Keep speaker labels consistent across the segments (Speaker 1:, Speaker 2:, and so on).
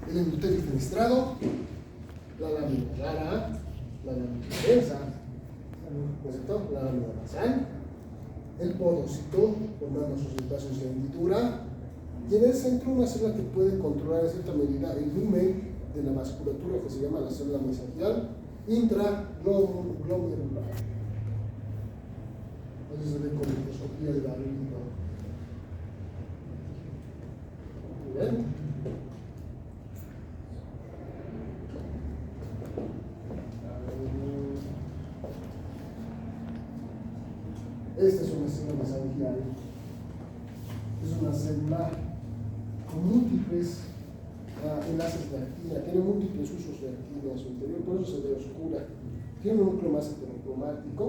Speaker 1: el endotelio fenestrado, la lámina rara, la lámina densa, ¿no es cierto? La lámina basal, el podocito formando sus espacios de hendidura, y en el centro una célula que puede controlar en cierta medida el lumen de la vasculatura que se llama la célula mesangial intraglomerular. Así se ve con microscopía de la retina. ¿Bien? Esta es una célula mesangial. Es una célula con múltiples enlaces de actina, tiene múltiples usos de actina en su interior, por eso se ve oscura. Tiene un núcleo más heterocromático.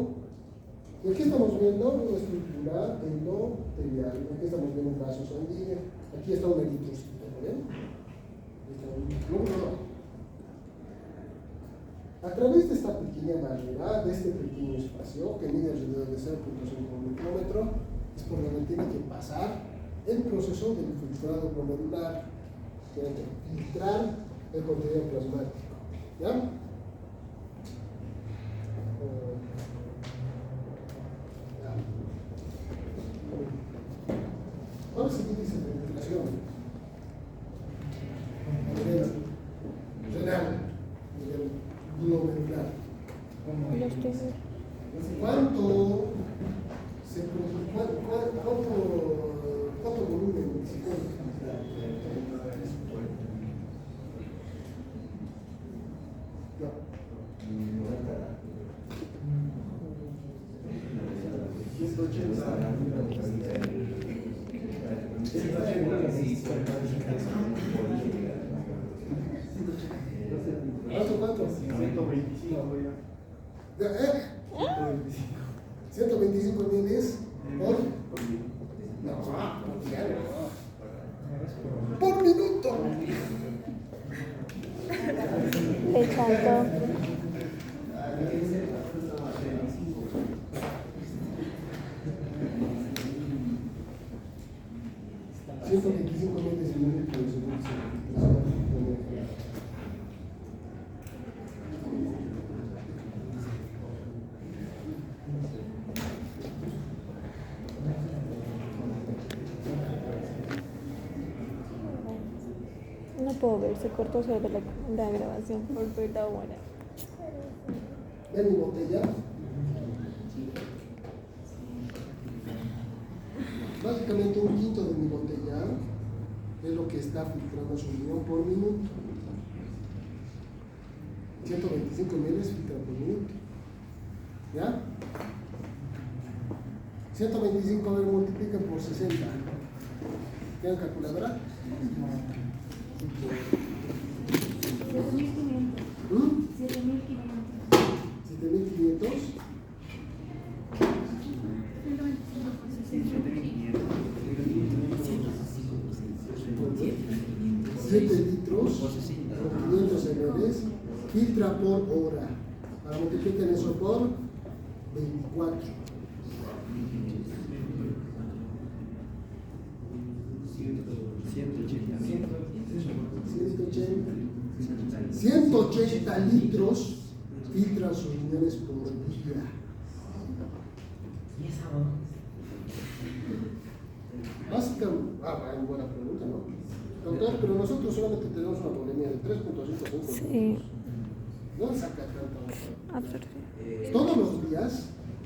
Speaker 1: Y aquí estamos viendo una estructura endotelial. Aquí estamos viendo un vaso sanguíneo. Aquí está un eritrocito, ¿ven? Aquí está un núcleo. A través de esta pequeña barrera, de este pequeño espacio, que mide alrededor de 0.5 micrómetro, es por donde tiene que pasar el proceso del filtrado glomerular. Tiene que filtrar el contenido plasmático. ¿Ya? Ahora sí que dice penetración. Renal. Glomerular. ¿Cuánto volumen? ¿Cuánto? 125 miles por minuto.
Speaker 2: Exacto. No puedo ver, se cortó sobre la grabación por está buena.
Speaker 1: ¿Ven mi botella? Básicamente un quinto de mi botella es lo que está filtrando su riñón por minuto. 125 ml filtra por minuto. ¿Ya? 125 a ver, multiplican por 60. ¿Tienen calculadora?
Speaker 3: 7.500.
Speaker 1: 7.500. 7 litros por 500 ml filtra por hora. Ahora multipliquen eso por 24. 180 litros filtran sus riñones por día. Básicamente, buena pregunta, ¿no? Doctor, pero nosotros solamente tenemos una problemía de 3.5
Speaker 2: Sí.
Speaker 1: No saca tanto.
Speaker 2: Absorción.
Speaker 1: Todos los días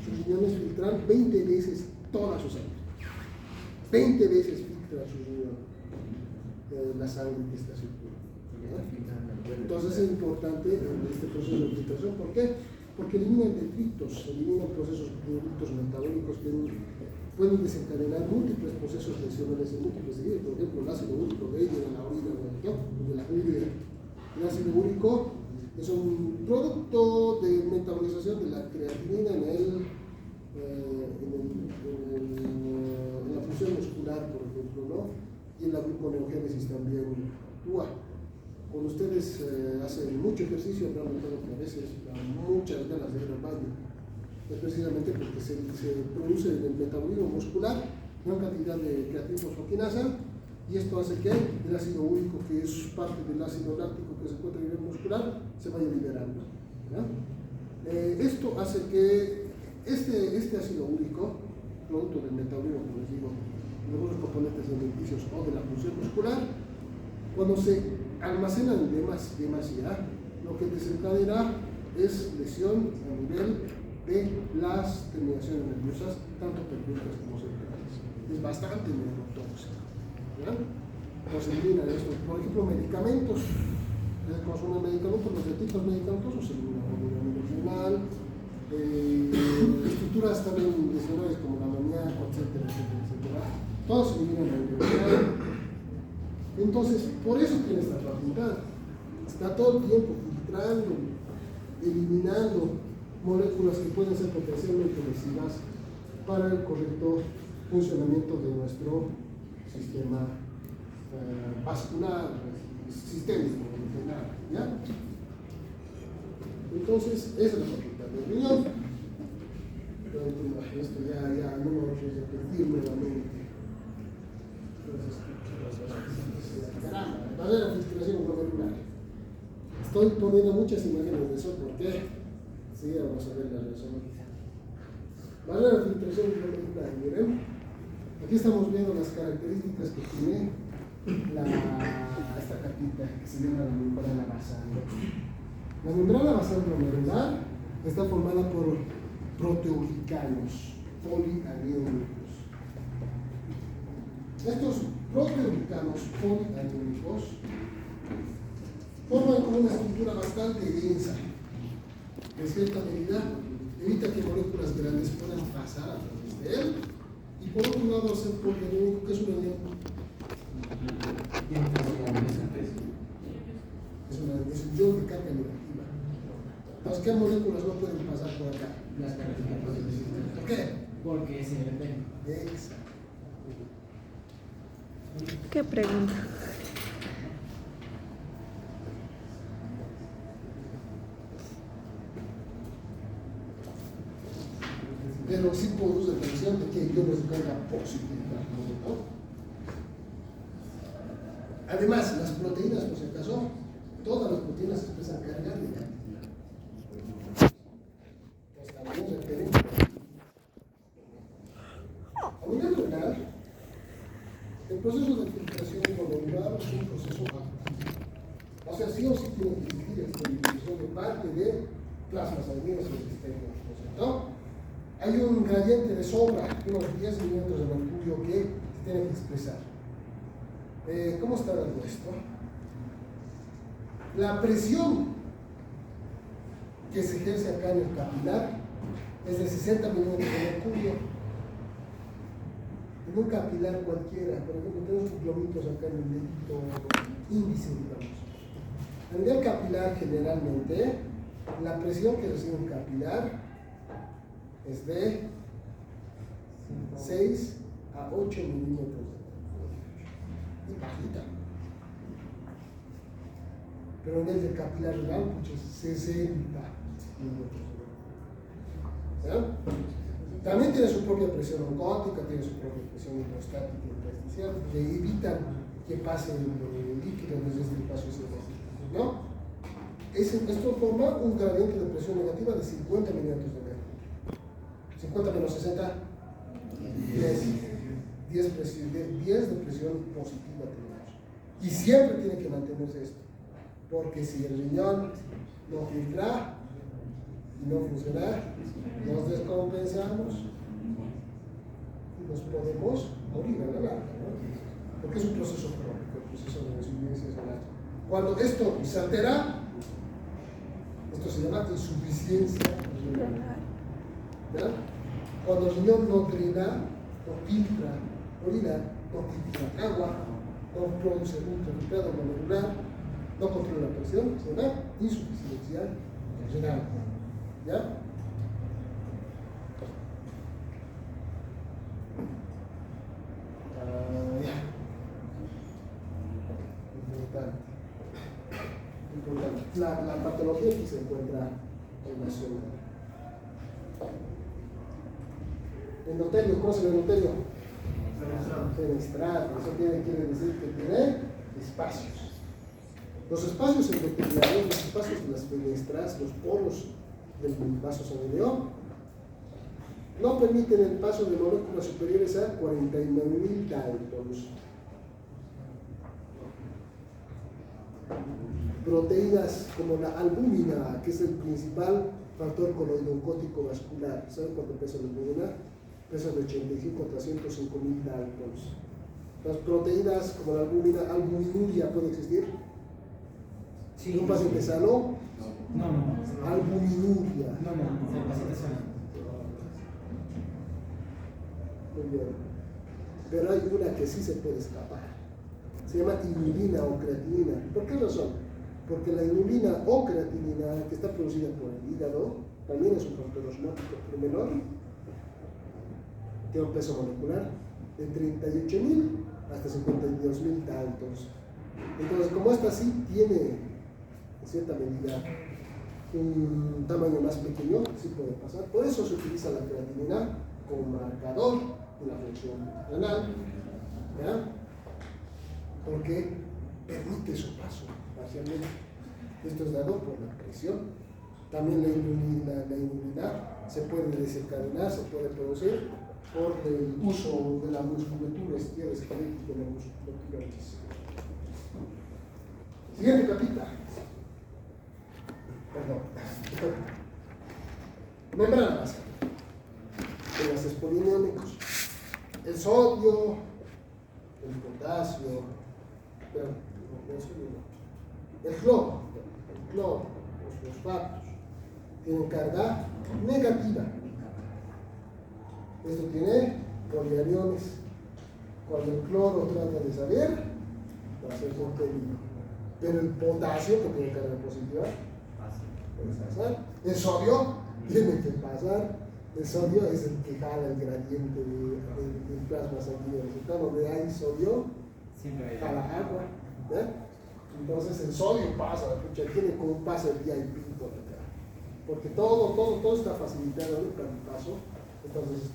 Speaker 1: sus riñones filtran 20 veces toda su sangre. 20 veces filtra su riñón la sangre que está circulando. Entonces es importante este proceso de filtración. ¿Por qué? Porque eliminan detritos, eliminan procesos metabólicos que pueden desencadenar múltiples procesos lesionales en múltiples tejidos. Por ejemplo, el ácido úrico de la orina de la urea. El ácido úrico es un producto de metabolización de la creatinina en la función muscular, por ejemplo, ¿no? Y en la gluconeogénesis también actúa. Cuando ustedes hacen mucho ejercicio, habrán notado que a veces dan muchas ganas de ir al baño. Es precisamente porque se produce en el metabolismo muscular gran cantidad de creatinofosfoquinasa y esto hace que el ácido úrico, que es parte del ácido láctico que se encuentra a nivel muscular, se vaya liberando. ¿Ya? Esto hace que este ácido úrico, producto del metabolismo, como les digo, de algunos componentes alimenticios o de la función muscular, cuando se almacenan en demasía, lo que desencadena es lesión a nivel de las terminaciones nerviosas, tanto periféricas como cerebrales. Es bastante neurotóxico. Nos elimina esto. Por ejemplo, medicamentos. El consumo de medicamentos, los típicos medicamentosos se eliminan por el renal, estructuras también lesionales como la amoníaco, etcétera, etcétera, etcétera. Todos se eliminan en el renal. Entonces, por eso tiene esta facultad. Está todo el tiempo filtrando, eliminando moléculas que pueden ser potencialmente lesivas para el correcto funcionamiento de nuestro sistema vascular, sistémico, en general, ¿ya? Entonces, esa es la facultad del riñón. Esto ya no lo voy a repetir nuevamente. Caramba, va a la filtración glomerular. Estoy poniendo muchas imágenes de eso, ¿por qué? Sí, vamos a ver la razón. Vale, la filtración glomerular, miren. Aquí estamos viendo las características que tiene esta capita que se llama la membrana basal. La membrana basal glomerular está formada por proteoglicanos polianiónicos. Estos proteoglicanos polianiónicos forman como una estructura bastante densa. En cierta medida, evita que moléculas grandes puedan pasar a través de él. Y por otro lado, hacer polianiónico, que es un elemento. Es un ion de carga negativa. Entonces, ¿qué moléculas no pueden pasar por acá?
Speaker 3: Las características.
Speaker 1: ¿Por qué?
Speaker 3: Porque se depende.
Speaker 1: Exacto.
Speaker 2: ¿Qué pregunta?
Speaker 1: Pero sí produce tensión de que iones de carga positiva, ¿no? Además, las proteínas, por si acaso, todas las proteínas expresan carga negativa. Pues también requieren. A nivel renal, el proceso de filtración glomerular es un proceso activo. O sea, sí o sí tiene que existir esterilización de parte de plasmas sanguíneos y externos, ¿no es cierto? Hay un gradiente de sobra, unos 10 milímetros de mercurio que se tiene que expresar. ¿Cómo está dando esto? La presión que se ejerce acá en el capilar es de 60 milímetros de mercurio. En un capilar cualquiera, por ejemplo, tenemos glomitos acá en el dedito índice, digamos. A nivel capilar, generalmente, la presión que recibe un capilar es de 6 a 8 milímetros de mercurio. Es bajita. Pero en el de capilar renal, pues 60 milímetros de mercurio. ¿Ya? También tiene su propia presión oncótica, tiene su propia presión hidrostática y intersticial, que evitan que pase el líquido desde el paso ese, ¿no? Esto forma un gradiente de presión negativa de 50 milímetros de mercurio. 50 menos 60, 10 de presión positiva tenemos. Y siempre tiene que mantenerse esto, porque si el riñón no filtra y no funciona, nos descompensamos y nos podemos morir a la larga, ¿no? Porque es un proceso crónico, el proceso de insuficiencia renal. Cuando esto se altera, esto se llama insuficiencia renal. ¿Ya? Cuando el riñón no drena, no filtra orina, no filtra agua, no produce un filtrado glomerular, no controla la presión, se llama insuficiencia renal. ¿Ya? Ya. Importante. La patología que se encuentra relacionada. Endotelio, ¿cómo se llama endotelio? Fenestrado. Eso quiere decir que tiene espacios. Los espacios endoteliales, los espacios de las fenestras, los poros del vaso sanguíneo, no permiten el paso de moléculas superiores a 49.000 daltons. Proteínas como la albúmina, que es el principal factor coloidocótico vascular. ¿Saben cuánto pesa la albúmina? Pesa de 85 a 105.000 daltons. Las proteínas como la albúmina, albuminuria puede existir.
Speaker 3: Sí.
Speaker 1: ¿Un paciente sano?
Speaker 3: No.
Speaker 1: Albuminuria.
Speaker 3: No, el paciente sano.
Speaker 1: Muy bien. Pero hay una que sí se puede escapar. Se llama inulina o creatinina. ¿Por qué razón? Porque la inulina o creatinina, que está producida por el hígado, también es un factor osmótico, pero menor. Tiene un peso molecular de 38.000 hasta 52.000 daltons. Entonces, como esta sí tiene, en cierta medida, un tamaño más pequeño, sí puede pasar. Por eso se utiliza la creatinina como marcador de la función renal, ¿ya? Porque permite su paso parcialmente. Esto es dado por la presión. También la inulina se puede desencadenar, se puede producir por el uso de la musculatura esquelética de la musculatura. Siguiente capítulo. Perdón. Membranas de los espoliniónicos. El sodio, el potasio, el cloro, los fosfatos, tienen carga negativa. Esto tiene polianiones. Cuando el cloro trata de salir, va a ser contenido. Pero el potasio, que tiene carga positiva, puede pasar. El sodio tiene que pasar. El sodio es el que jala el gradiente del plasma sanguíneo. Donde hay sodio, jala agua. Entonces el sodio pasa, tiene como un pase VIP por acá. Porque todo está facilitado para el paso. Entonces,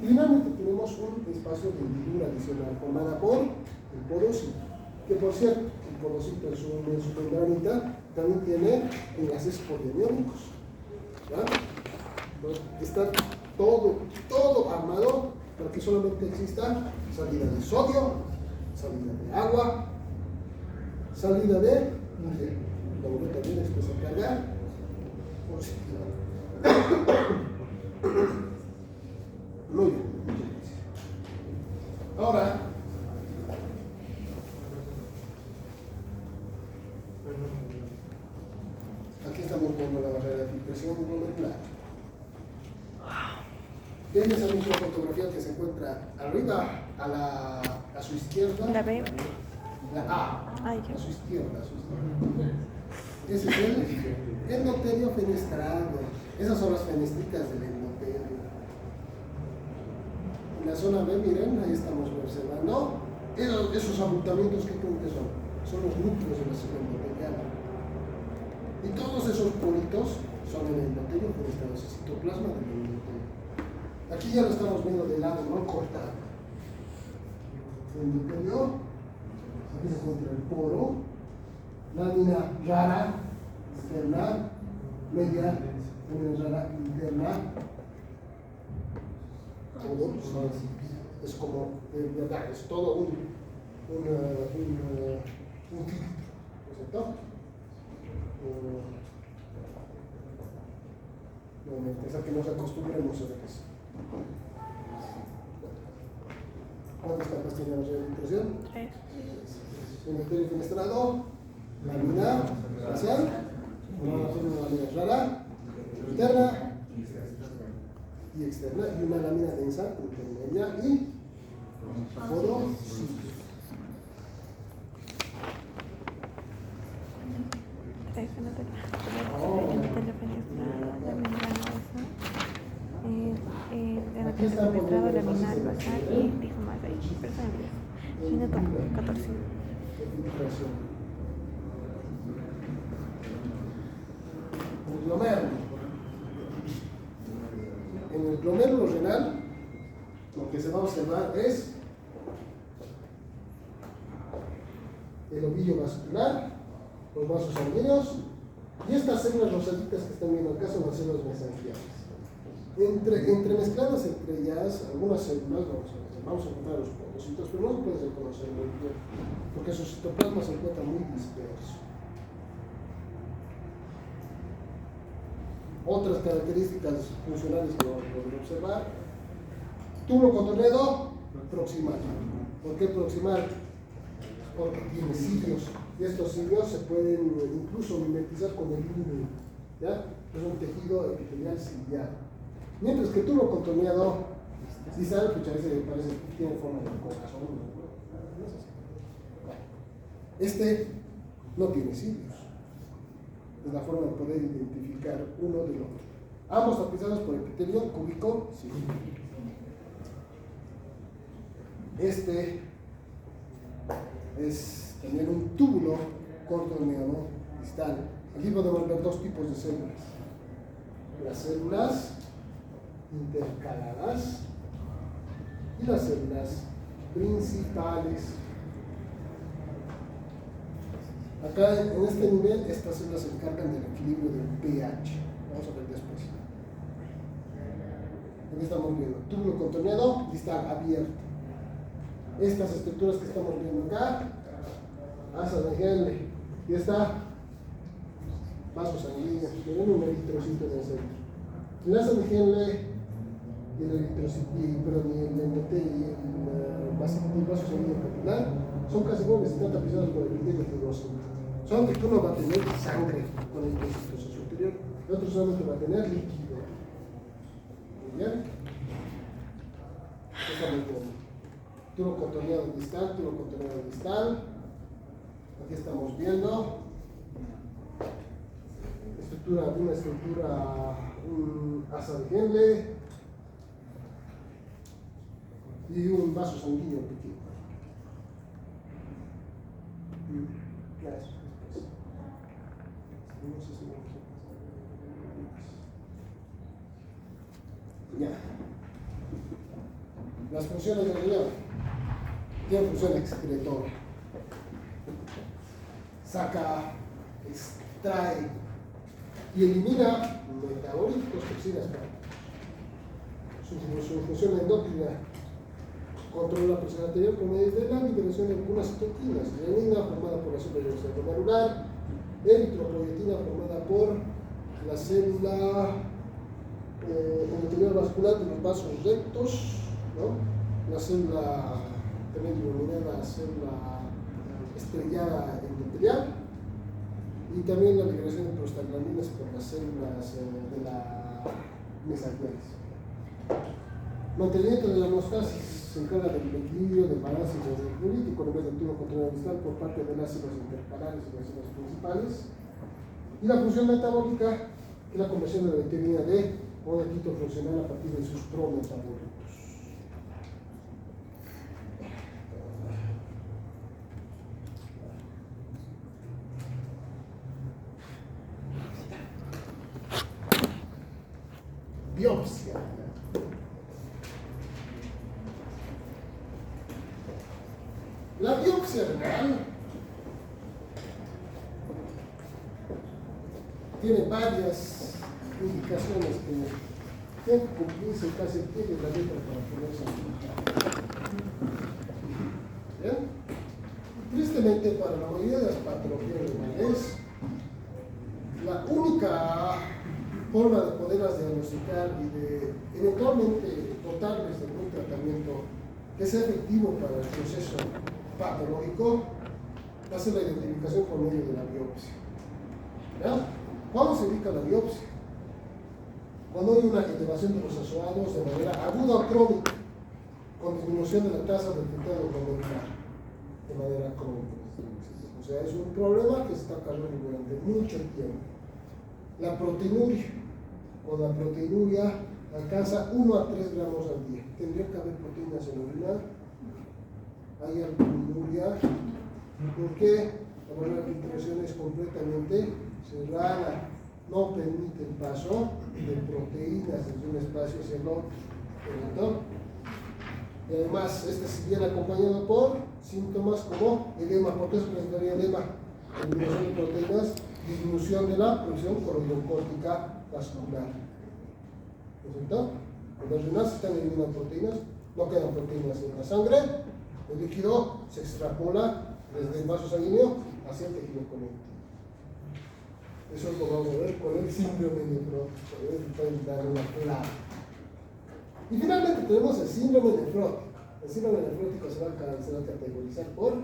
Speaker 1: finalmente tenemos un espacio de hendidura adicional formada por el porocito, que por cierto, el porocito en su membranita también tiene enlaces polianiónicos. Está todo armado para que solamente exista salida de sodio, salida de agua, salida de luego también esto se carga positiva. Muy bien. Ahora, aquí estamos viendo la barrera de filtración molecular. Ven esa misma fotografía que se encuentra arriba a su izquierda.
Speaker 2: La B.
Speaker 1: La A.
Speaker 2: Ay,
Speaker 1: A su izquierda. Ese es el endotelio fenestrado. Esas son las fenestricas del endotelio. En la zona B, miren, ahí estamos observando esos abultamientos que creo que son los núcleos de la célula endotelial. Y todos esos poritos son el endotelio fenestrado, ese citoplasma del endotelio. Aquí ya lo estamos viendo de lado, no cortado. El endotelio, aquí se encuentra el poro, lámina rara externa, media, lámina rara interna. Todo es como, es todo un filtro, ¿no es cierto? Es a que nos acostumbremos a ver eso. ¿Cuántas capas tenemos de filtración?
Speaker 2: 3.
Speaker 1: Endotelio fenestrado, lámina basal, una lámina rara, interna y externa, y una lámina densa intermedia y porosito.
Speaker 2: La membrana basal, endotelio fenestrado, laminar basal y rizoma de personalidad. Minuto 14.
Speaker 1: El glomérulo. En el glomérulo renal, lo que se va a observar es el ovillo vascular, los vasos sanguíneos, y estas células rosaditas que están viendo acá son las células mesangiales. Entremezcladas entre ellas, algunas células, vamos a encontrar los podocitos, pero no lo puedes reconocer muy bien, porque su citoplasma se encuentra muy disperso. Otras características funcionales que vamos a poder observar: túbulo contorneado proximal. ¿Por qué proximal? Porque tiene cilios, y estos cilios se pueden incluso mimetizar con el límite, ¿ya? Es un tejido epitelial ciliar. Mientras que el túbulo contorneado distal, que parece que tiene forma de corazón, ¿no? Este no tiene cilios. Es la forma de poder identificar uno del otro. Ambos tapizados por epitelio cúbico cilíndrico. Este es también un túbulo contorneado distal. Aquí podemos ver dos tipos de células: las células intercaladas y las células principales. Acá en este nivel, estas células se encargan del equilibrio del pH. Vamos a ver después. Aquí estamos viendo túbulo contorneado distal abierto. Estas estructuras que estamos viendo acá, asa de Henle, y está vaso sanguíneo, tienen un eritrocito en el centro. El asa de Henle y el eritrocito, perdón, y el vaso sanguíneo capilar son casi iguales, están tapizados por el epitelio fibroso. Solo que uno va a tener sangre con el eritrocito superior, el otro solamente va a tener líquido. Muy bien. Estamos viendo túbulo contorneado distal, túbulo contorneado distal. Aquí estamos viendo una estructura, un asa de Henle y un vaso sanguíneo pequeño. Ya. Las funciones del riñón. Tiene función excretora. Saca, extrae y elimina metabolitos, toxinas. Su función endocrina: controla la presión arterial por medio de la liberación de algunas citoquinas. Renina, formada por la célula glomerular; eritropoyetina, formada por la célula endothelial vascular de los vasos rectos, ¿no? La célula también denominada célula estrellada endotelial, y también la liberación de prostaglandinas por las células de la mesangiales. Mantenimiento de la homeostasis: se encarga del equilibrio, del balance y del equilibrio con el túbulo contorneado distal por parte de las células intercalares y las células principales. Y la función metabólica, que es la conversión de la vitamina D o de quito funcional a partir de sus prometabólicos. Biopsia. La biopsia renal tiene varias indicaciones que tienen que cumplirse casi el pie de la letra para poderse aplicar. ¿Bien? Tristemente, para la mayoría de las patologías renales, la única forma de poderlas diagnosticar y de eventualmente dotarles de un tratamiento que sea efectivo para el proceso patológico va a ser la identificación por medio de la biopsia. ¿Ya? ¿Cuándo se indica la biopsia? Cuando hay una elevación de los azoados de manera aguda o crónica, con disminución de la tasa del filtrado glomerular de manera crónica. O sea, es un problema que se está cargando durante mucho tiempo. La proteinuria o la proteinuria alcanza 1 a 3 gramos al día. Tendría que haber proteínas en la orina. Hay albuminuria. ¿Por qué? La filtración es completamente cerrada. No permite el paso de proteínas desde un espacio hacia el otro. Y además, este se viene acompañado por síntomas como edema. ¿Por qué se presentaría edema? Disminución de proteínas, disminución de la producción coroidocórtica vascular. ¿No es cierto? Cuando el renal se están eliminando proteínas, no quedan proteínas en la sangre, el líquido se extrapola desde el vaso sanguíneo hacia el tejido conectivo. Eso lo vamos a ver con el síndrome nefrótico. Pueden dar una clave. Y finalmente tenemos el síndrome nefrótico. El síndrome nefrótico se va a categorizar por el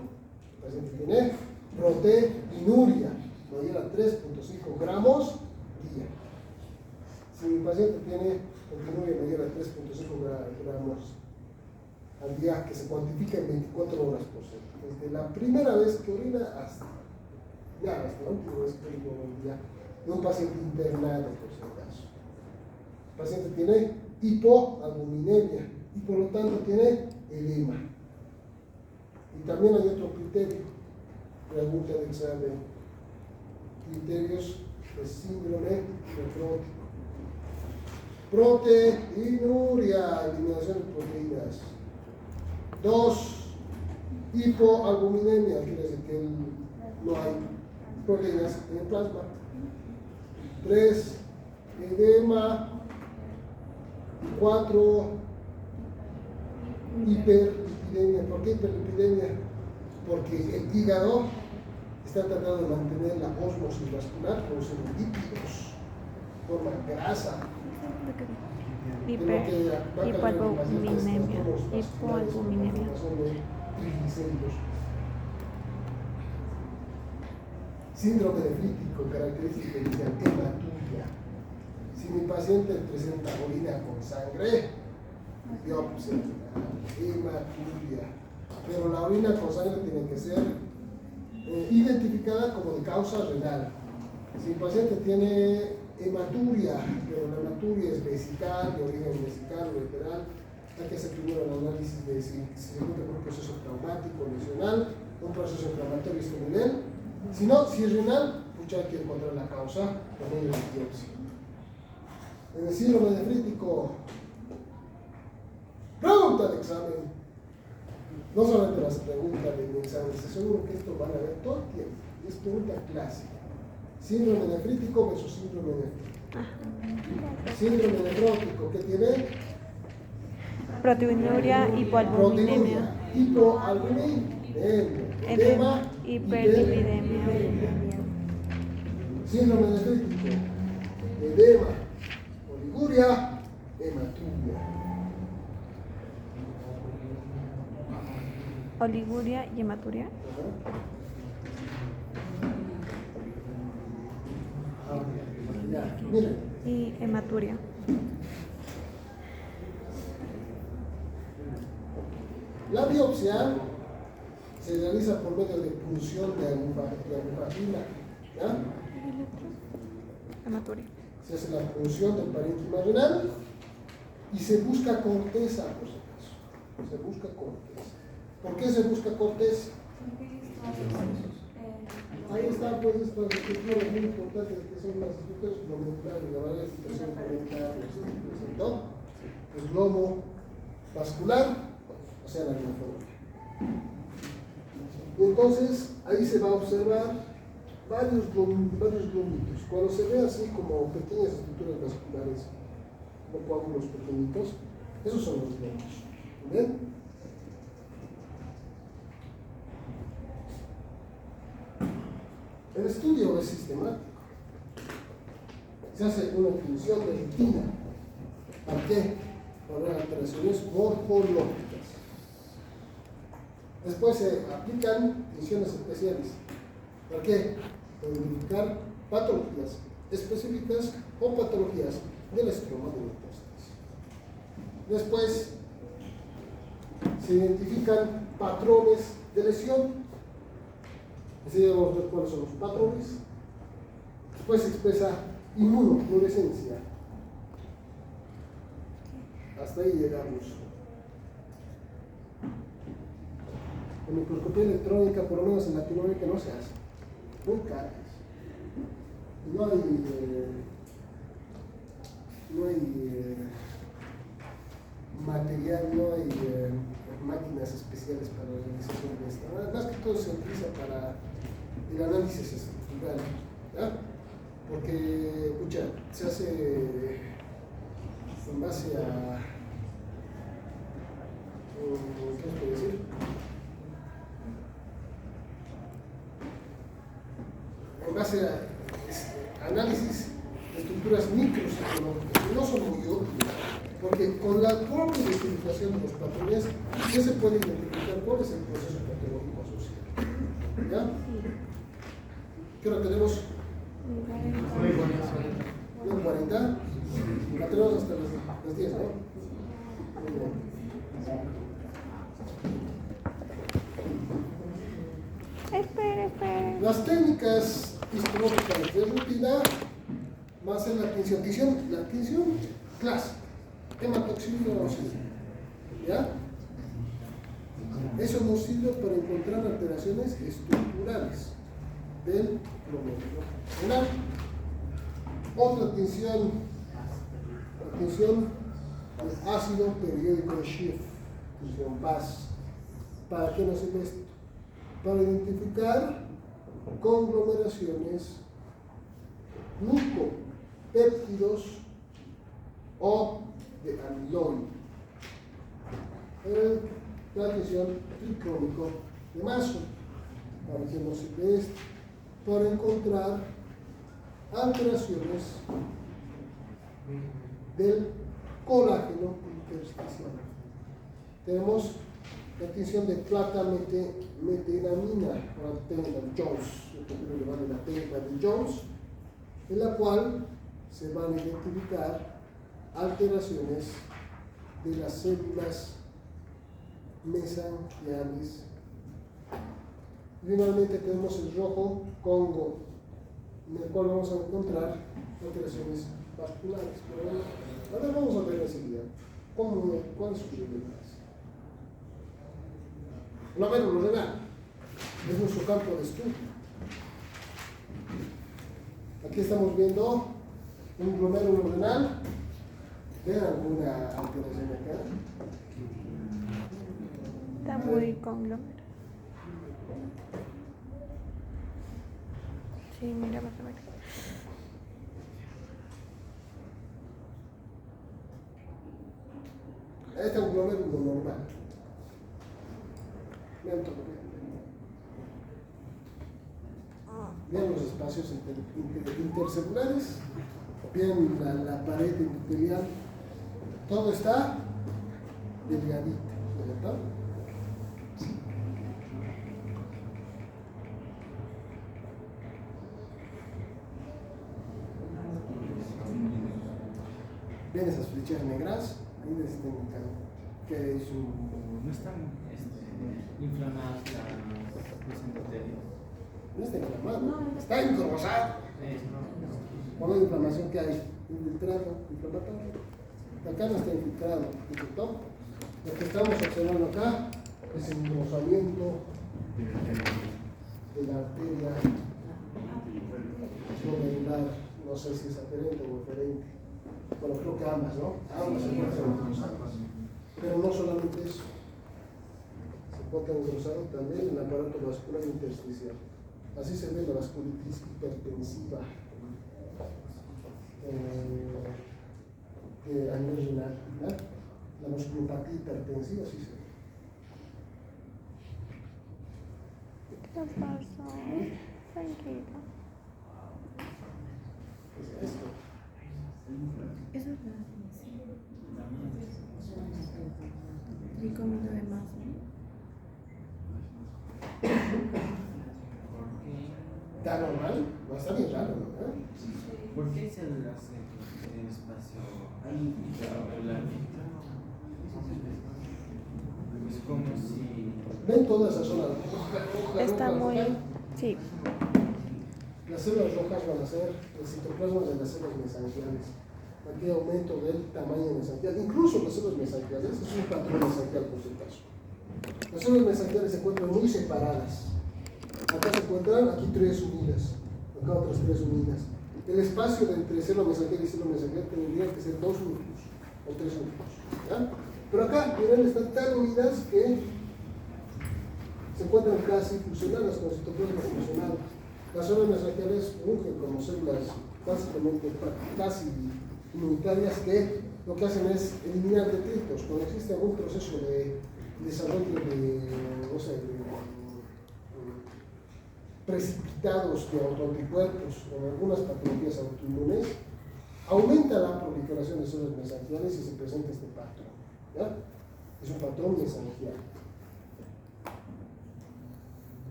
Speaker 1: paciente tiene proteinuria mayor a 3.5 gramos día. Si mi paciente tiene proteinuria mayor a 3.5 gramos al día, que se cuantifica en 24 horas por ser, desde la primera vez que orina hasta la última vez que orina un día, de un paciente internado, por si acaso. El paciente tiene hipoalbuminemia y por lo tanto tiene edema. Y también hay otro criterio, pregunta de examen, criterios de síndrome nefrótico. Proteinuria, eliminación de proteínas. 2, hipoalbuminemia, quiere decir que no hay proteínas en el plasma. 3, edema. 4, hiperlipidemia. ¿Por qué hiperlipidemia? Porque el hígado está tratando de mantener la ósmosis vascular produciendo lípidos, forman grasa.
Speaker 2: Hipoalbuminemia.
Speaker 1: Síndrome nefrítico, característica inicial, hematuria. Si mi paciente presenta orina con sangre, biopsia, hematuria. Pero la orina con sangre tiene que ser identificada como de causa renal. Si el paciente tiene hematuria, pero la hematuria es vesical, de origen vesical o lateral, hay que hacer primero el análisis de si se encuentra con un proceso traumático, lesional, un proceso inflamatorio a este nivel. Si no, si es renal, pues hay que encontrar la causa por medio de la biopsia. En el síndrome nefrítico, pregunta de examen. No solamente las preguntas de mi examen, estoy seguro que esto van a ver todo el tiempo. Es pregunta clásica. Síndrome nefrítico versus síndrome nefrítico. Síndrome nefrótico, ¿qué tiene?
Speaker 2: Proteinuria, hipoalbuminemia.
Speaker 1: Edema,
Speaker 2: hiperlipidemia.
Speaker 1: Síndrome nefrítico, edema, oliguria, hematuria.
Speaker 2: Oliguria y hematuria.
Speaker 1: Miren,
Speaker 2: Y hematuria.
Speaker 1: la biopsia se realiza por medio de punción de agufagina, ¿ya?
Speaker 2: Hematuria.
Speaker 1: Se hace la punción del parénquima renal y se busca corteza, por si acaso. Se busca corteza. ¿Por qué se busca corteza? Ahí está, pues, estas estructuras muy importantes que son las estructuras glomerulares, la variedad de situación planetaria, ¿no? El glomo vascular, o sea, la linfonomía. Y entonces, ahí se va a observar varios glomitos. Cuando se ve así como pequeñas estructuras vasculares, como coágulos pequeñitos, esos son los glomos. ¿Ven? El estudio es sistemático. Se hace una función de rutina. ¿Para qué? Para ver alteraciones morfológicas. Después se aplican funciones especiales. ¿Para qué? Para identificar patologías específicas o patologías del estroma de metástasis. Después se identifican patrones de lesión. Así vamos a ver cuáles son los patrones. Después se expresa inmunofluorescencia. Hasta ahí llegamos. En microscopía electrónica, por lo menos en Latinoamérica, no se hace. Muy caras. No hay material, no hay máquinas especiales para la realización de esto. Más que todo se utiliza para el análisis estructural, ¿ya? Porque, pucha, se hace en base a, ¿qué se puede decir? En base a análisis de estructuras microeconómicas, que no son muy útiles, porque con la propia identificación de los patrones ya se puede identificar cuál es el proceso patológico asociado. ¿Ya? ¿Qué hora tenemos? 9:40. La tenemos hasta las 10, ¿no? Muy bien.
Speaker 2: Espere.
Speaker 1: Las técnicas histológicas de rutina va a ser la tinción clásica, hematoxilina oscila. ¿Ya? Eso nos sirve para encontrar alteraciones estructurales del glomérulo renal. Otra tinción, la tinción al ácido periódico de Schiff, tinción BAS. ¿Para qué nos sirve esto? Para identificar conglomeraciones glucopéptidos o de amiloide. La tinción tricrónico de Mason. ¿Para qué nos sirve esto? Para encontrar alteraciones del colágeno intersticial. Tenemos la tinción de plata metenamina, para Jones, la técnica de Jones, en la cual se van a identificar alteraciones de las células mesangiales. Finalmente tenemos el rojo Congo, en el cual vamos a encontrar alteraciones vasculares. Pero ahora vamos a ver enseguida cuál es su relevancia. Glomérulo renal es nuestro campo de estudio. Aquí estamos viendo un glomérulo renal. ¿Ven alguna alteración acá?
Speaker 2: Está muy conglomerado. Sí, mira, vas a ver.
Speaker 1: Este es un glomérulo normal. Vean los espacios intercelulares, vean la pared epitelial, todo está delgadito, ¿verdad? Ven esas flechas negras, ahí les indican que es un...
Speaker 3: ¿No están inflamadas los endotelios?
Speaker 1: No está inflamado, está engrosado. Por la inflamación que hay, infiltrado, inflamatorio. Acá no está infiltrado, ¿no? Lo que estamos observando acá es el engrosamiento de la arteria glomerular. No sé si es aferente o eferente. Bueno, creo que ambas, ¿no? Ambas se encuentran engrosadas. Pero no solamente eso. Se encuentra engrosado también el aparato vascular intersticial. Así se ve la vasculitis hipertensiva a nivel renal, ¿verdad? La vasculopatía hipertensiva, así se ve.
Speaker 2: ¿Qué pasó? Tranquilo.
Speaker 1: ¿Qué es esto?
Speaker 4: Eso es la y comiendo de más,
Speaker 1: ¿Está normal? No está bien raro, ¿no?
Speaker 3: ¿Por qué se hace el espacio intraocular? Es como si...
Speaker 1: ¿Ven toda esa zona roja?
Speaker 2: Está muy... Sí.
Speaker 1: Las células rojas van a ser el citoplasma de las células mesangiales. Aquí aumento del tamaño mesangial. Incluso las células mesangiales es un patrón mesangial por si acaso. Las células mesangiales se encuentran muy separadas. Acá se encuentran aquí 3 unidas, acá otras 3 unidas. El espacio entre célula mesangial y célula mesangial tendría que ser 2 núcleos o 3 núcleos. ¿Ya? Pero acá, miren, están tan unidas que se encuentran casi fusionadas con el citoplasma fusionado. Las células mesangiales fungen como células básicamente casi inmunitarias que lo que hacen es eliminar detritos. Cuando existe algún proceso de desarrollo de, no sé, precipitados de autoanticuerpos o algunas patologías autoinmunes, aumenta la proliferación de células mesangiales y se presenta este patrón. ¿Ya? Es un patrón mesangial.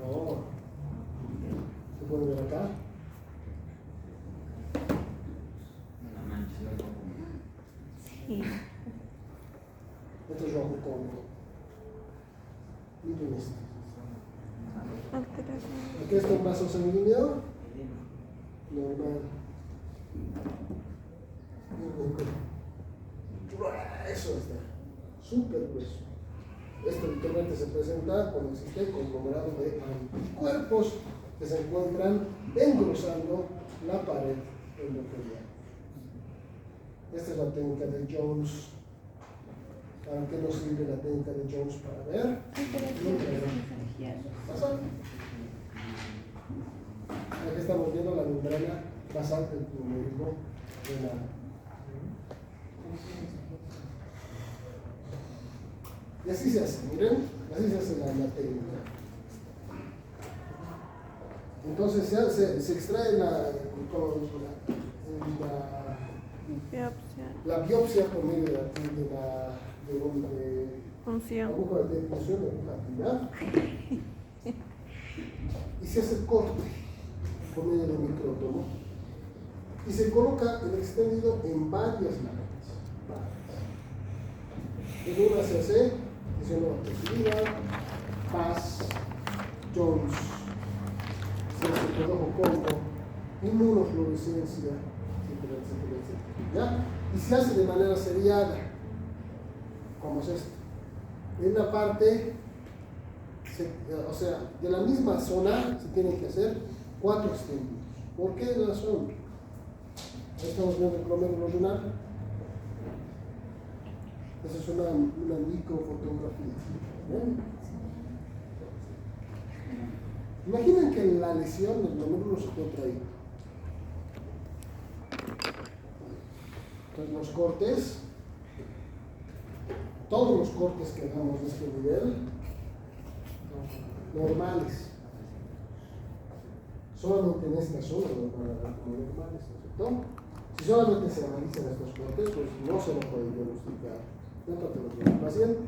Speaker 1: Ahora, ¿se puede ver acá?
Speaker 3: Una mancha.
Speaker 2: Sí.
Speaker 1: Esto es rojo cónico. Miren esto.
Speaker 2: Alteración.
Speaker 1: Aquí está un vaso sanguíneo normal. Grueso está, súper grueso. Esto habitualmente se presenta cuando existe el conglomerado de anticuerpos que se encuentran engrosando la pared endotelial. Esta es la técnica de Jones. ¿Para qué nos sirve la técnica de Jones? Para ver. ¿Pasa? Aquí estamos viendo la membrana basal del plumonismo renal. Y así se hace, miren, así se hace la técnica. Entonces se extrae la biopsia por medio de
Speaker 2: Función.
Speaker 1: aguja de punción de aguja pilar y se hace el corte por medio de micrótomo y se coloca el extendido en varias láminas. En una se hace tisionografía, Paz, Jones, se hace rojo combo, inmunofluorescencia, etcétera, etcétera, etcétera. ¿Ya? Y se hace de manera seriada, como es esto. En la parte, o sea, de la misma zona se tienen que hacer 4 extendidos. ¿Por qué razón? Ahí estamos viendo el glomérulo renal. Esa es una microfotografía. ¿Ven? Imaginen que la lesión del glomérulo se encuentra ahí. Entonces los cortes, todos los cortes que hagamos de este nivel, normales. Solamente en esta zona nos van a dar como normales, ¿no es cierto? Si solamente se analizan estos cortes, pues no se va a poder diagnosticar la patología del paciente.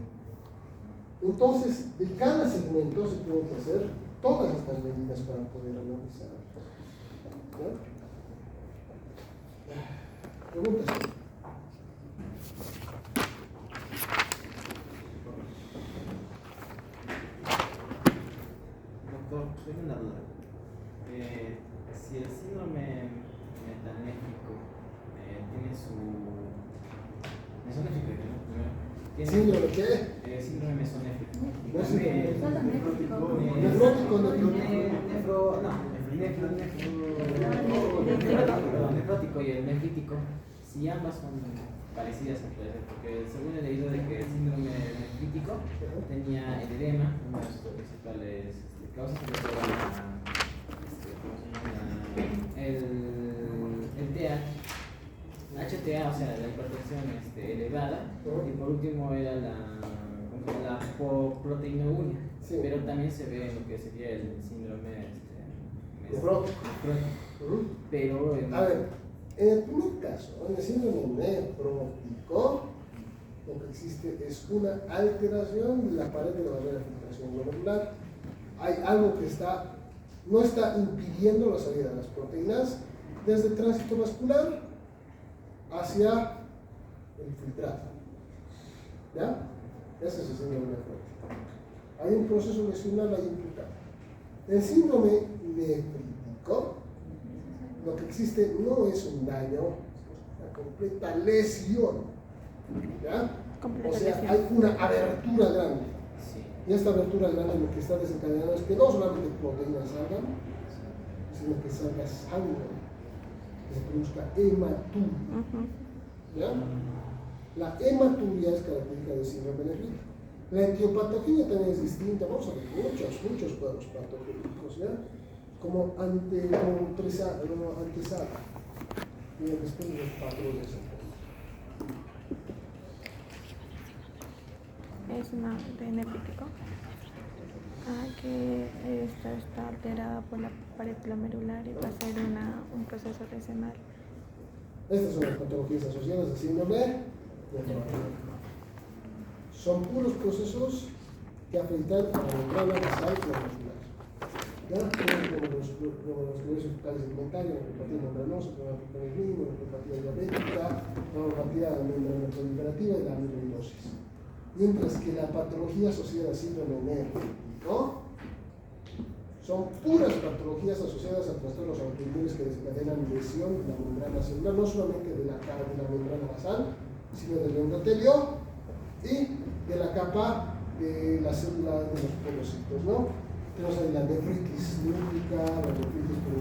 Speaker 1: Entonces, de cada segmento se tienen que hacer todas estas medidas para poder analizar. ¿Ya? Preguntas.
Speaker 3: Doctor, tengo una duda. Si el síndrome metanéfrico tiene su... Mesonéfrico, ¿no?
Speaker 1: ¿Síndrome qué?
Speaker 3: Síndrome mesonéfrico.
Speaker 1: Nefrótico,
Speaker 3: Nefrótico y el nefrítico, si ambas son parecidas al parecer, porque según he leído de que el síndrome nefrítico tenía el edema, una de sus principales causas, el HTA, o sea, la hipertensión elevada, y por último era la proteínuria,
Speaker 1: sí.
Speaker 3: Pero también se ve en lo que sería el síndrome
Speaker 1: Nefrótico.
Speaker 3: Pero
Speaker 1: A ver, en el primer caso, en el síndrome nefrótico, lo que existe es una alteración de la pared de la barrera de filtración glomerular. Hay algo que no está impidiendo la salida de las proteínas desde el tránsito vascular hacia el filtrado. ¿Ya? Ese es el síndrome nefrótico. Hay un proceso lesional ahí implicado. El síndrome nefrítico, lo que existe no es un daño, una completa lesión. ¿Ya? O sea, hay una abertura grande. Y esta abertura grande lo que está desencadenando es que no solamente proteínas salgan, sino que salga sangre, que se produzca hematura. ¿Ya? La hematuria es característica del síndrome nefrítico. La etiopatogenia también es distinta, vamos a ver muchos cuadros patológicos, ¿ya? Como antesala. Bien, después de los patrones.
Speaker 2: Es una de nefrítico. Que esta está alterada por la pared glomerular y va a ser un proceso renal.
Speaker 1: Estas son las patologías asociadas al síndrome nefrítico. Son puros procesos que afectan a la membrana basal glomerular. ¿Ya? Tenemos los focales segmentarios, la neuropatía membranosa, la neuropatía diabética, la neuropatía membrana proliferativa y la amiloidosis. Mientras que la patología asociada al síndrome nefrítico son puras patologías asociadas a trastornos autoinmunes que desencadenan lesión de la membrana celular, no solamente de la membrana basal, sino del endotelio y de la capa de la célula de los polocitos, ¿no? Tenemos ahí la nefritis lúpica, la nefritis por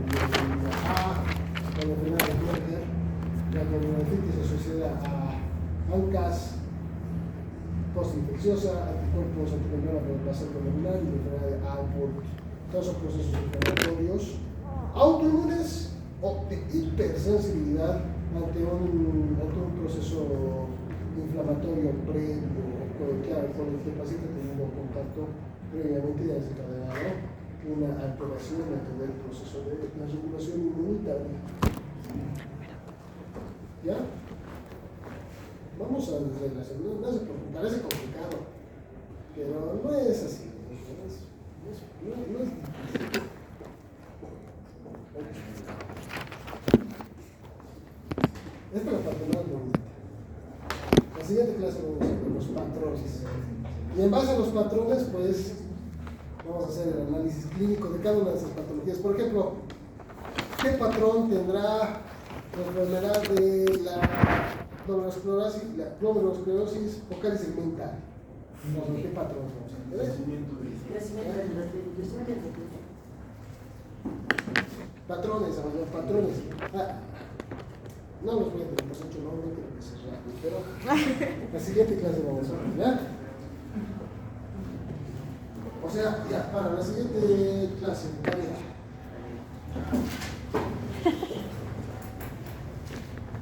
Speaker 1: vitamina A, la nefritis asociada a ANCAS postinfecciosa, anticuerpos antimembrana por el placer glomerular y enfermedad de Alport. Todos son procesos inflamatorios autoinmunes o de hipersensibilidad ante un proceso inflamatorio previo con el que el paciente ha tenido contacto previamente y ha desencadenado una alteración en el proceso de la regulación inmunitaria. ¿Ya? Vamos a relacionar, no se preocupen, parece complicado, pero no es así, no es difícil. Esta es la parte más bonita. La siguiente clase vamos a ver los patrones. Y en base a los patrones, pues, vamos a hacer el análisis clínico de cada una de esas patologías. Por ejemplo, ¿qué patrón tendrá la enfermedad de la glomerulosclerosis focal segmental? ¿Qué patrón vamos a ver? Patrones, patrones. No los voy a tener más mucho, no creo que sea rápido, pero la siguiente clase vamos a ver, ¿ya? O sea, ya, para la siguiente clase,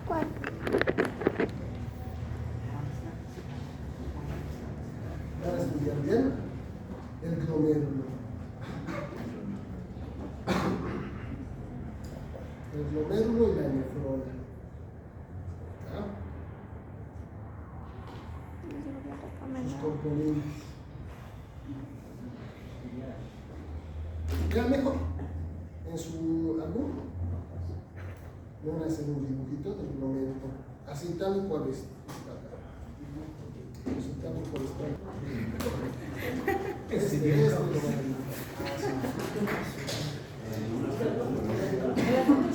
Speaker 2: ¿Cuál?
Speaker 1: para estudiar bien el glomérulo. El glomérulo y la nefrona. Sus componentes. Ya mejor, en su álbum, van a hacer un dibujito del glomérulo, así tal y cual es. Así tal y cual está. Este glomérulo.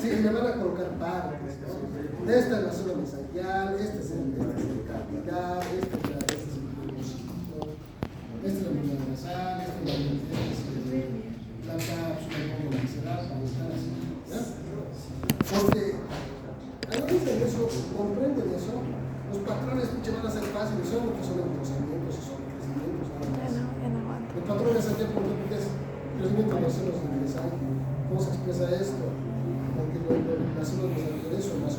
Speaker 1: Sí, le van a colocar partes, ¿no? Esta es la zona mesangial, este es el capilar, este es el pulmocito, esta es la membrana nasal, esta es la cápsula visceral, para estar así, ¿ya? Porque analicen eso, comprenden eso, los patrones van a ser fáciles, son porque son engrosamientos y son crecimientos. El patrón es aquí porque es crecimiento de los senos de sangre. ¿Cómo se expresa esto? Porque las células de son más